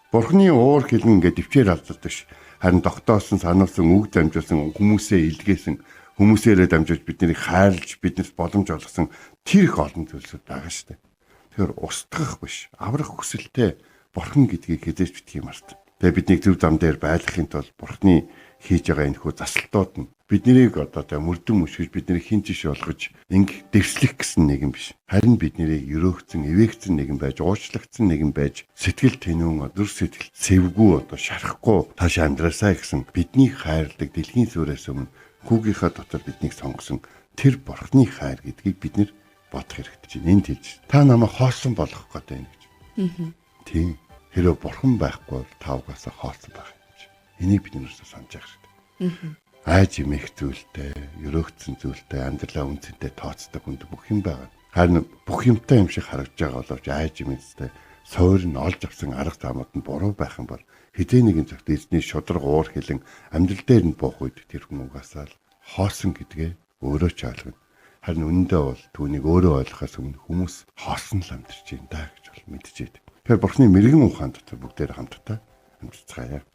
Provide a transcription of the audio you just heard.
Бурхны уур хилэн ингээд өвчээр алддаг ш. Харин тогтоосон, сануулсан, үг дамжуулсан, хүмүүсээ илгээсэн, хүмүүсээрээ дамжуулж биднийг хайрлаж, биднээс боломж олгосон тэр их олон зүйлсүүд байгаа штэ. Тэгэхээр устгах биш, аврах хүсэлтэй Бурхан гэдгийг хэзээч битгий март. Тэгээ биднийг зөв зам дээр байлгахын тулд Бурхны хийж байгаа энэ хүү засалтууд нь биднийг одоо мөрдөн мөшгөж биднийг хин чиш болгож инг дэвслэх гэсэн нэгэн биш. Харин биднийг өрөөгцөн, эвээгцэн нэгэн байж, уучлагдсан нэгэн байж, сэтгэл тэнүүн, өдөр сэтгэл цэвгүй одоо шарахгүй тааш амьдраасаа гэсэн бидний хайрладаг дэлхийн сүрээс өмнө хүүгийнхаа дотор биднийг сонгосон тэр Бурхны хайр гэдгийг бид нэр бодох хэрэгтэй чинь. Энд хэлж та намайг хоосон болгох гэдэг юм гэж. Тийм. Хэрэв Бурхан байхгүй бол та угаасаа хоосон байх юм чи. Энийг бид нэрсээ санаж явах хэрэгтэй. Айж имэх зүйлтэй, өрөөгцөн зүйлтэй, амьдралаа үнцэнтэй тооцдог хүнд бүх юм байгаа. Харин бүх юмтай юм шиг харагдж байгаа боловч айж имэхтэй суур нь олж авсан арга замууд нь буруу байх юм бол хэдий нэгэн цагт эзний шудраг уур хилэн амьдрал дээр нь буух үед тэр хүн угаасаа л хоосон гэдгээ өөрөө ч ойлгоно. Харин үнэндээ бол түүнийг өөрөө ойлгохоос өмнө хүмүүс хоосон л амьдарч байна да гэж бол мэдчихэв. Тэгэхээр Бурхны мэрэгэн ухаан дотор бүгдээр хамтдаа амьдарцгаая.